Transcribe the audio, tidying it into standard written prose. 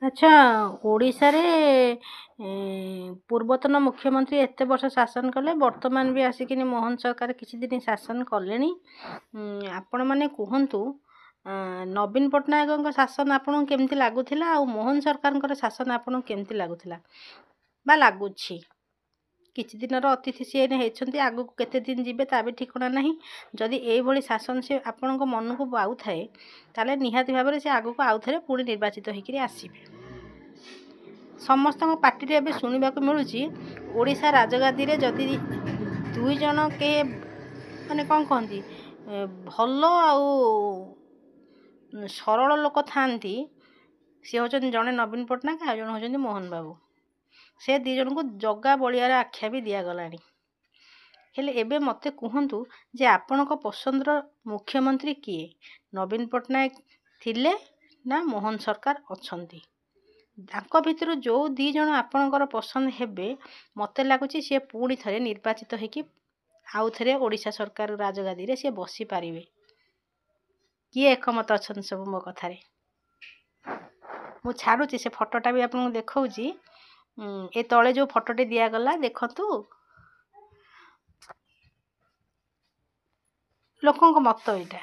ଆଚ୍ଛା, ଓଡ଼ିଶାରେ ପୂର୍ବତନ ମୁଖ୍ୟମନ୍ତ୍ରୀ ଏତେ ବର୍ଷ ଶାସନ କଲେ, ବର୍ତ୍ତମାନ ବି ଆସିକିନି ମୋହନ ସରକାର କିଛି ଦିନ ଶାସନ କଲେଣି। ଆପଣମାନେ କୁହନ୍ତୁ, ନବୀନ ପଟ୍ଟନାୟକଙ୍କ ଶାସନ ଆପଣଙ୍କୁ କେମିତି ଲାଗୁଥିଲା, ଆଉ ମୋହନ ସରକାରଙ୍କର ଶାସନ ଆପଣଙ୍କୁ କେମିତି ଲାଗୁଥିଲା ବା ଲାଗୁଛି? କିଛି ଦିନର ଅତିଥି ସିଏ ହେଇଛନ୍ତି, ଆଗକୁ କେତେ ଦିନ ଯିବେ ତା ବି ଠିକଣା ନାହିଁ। ଯଦି ଏଇଭଳି ଶାସନ ସେ ଆପଣଙ୍କ ମନକୁ ପାଉଥାଏ, ତାହେଲେ ନିହାତି ଭାବରେ ସେ ଆଗକୁ ଆଉଥରେ ପୁଣି ନିର୍ବାଚିତ ହୋଇକରି ଆସିବେ। ସମସ୍ତଙ୍କ ପାଟିରେ ଏବେ ଶୁଣିବାକୁ ମିଳୁଛି, ଓଡ଼ିଶା ରାଜଗାଦିରେ ଯଦି 2 ଜଣ କେ ମାନେ କ'ଣ କହନ୍ତି, ଭଲ ଆଉ ସରଳ ଲୋକ ଥାଆନ୍ତି, ସିଏ ହେଉଛନ୍ତି ଜଣେ ନବୀନ ପଟ୍ଟନାୟକ, ଆଉ ଜଣେ ହେଉଛନ୍ତି ମୋହନ ବାବୁ। ସେ 2 ଜଣଙ୍କୁ ଜଗା ବଳିଆର ଆଖ୍ୟା ବି ଦିଆଗଲାଣି। ହେଲେ ଏବେ ମୋତେ କୁହନ୍ତୁ ଯେ ଆପଣଙ୍କ ପସନ୍ଦର ମୁଖ୍ୟମନ୍ତ୍ରୀ କିଏ? ନବୀନ ପଟ୍ଟନାୟକ ଥିଲେ ନା ମୋହନ ସରକାର ଅଛନ୍ତି? ତାଙ୍କ ଭିତରୁ ଯେଉଁ 2 ଜଣ ଆପଣଙ୍କର ପସନ୍ଦ ହେବେ, ମୋତେ ଲାଗୁଛି ସିଏ ପୁଣି ଥରେ ନିର୍ବାଚିତ ହୋଇକି ଆଉ ଥରେ ଓଡ଼ିଶା ସରକାର ରାଜଗାଦିରେ ସିଏ ବସିପାରିବେ। କିଏ ଏକମତ ଅଛନ୍ତି ସବୁ ମୋ କଥାରେ? ମୁଁ ଛାଡ଼ୁଛି, ସେ ଫଟୋଟା ବି ଆପଣଙ୍କୁ ଦେଖାଉଛି। ଏ ତଳେ ଯେଉଁ ଫଟୋଟି ଦିଆଗଲା ଦେଖନ୍ତୁ, ଲୋକଙ୍କ ମତ ଏଇଟା।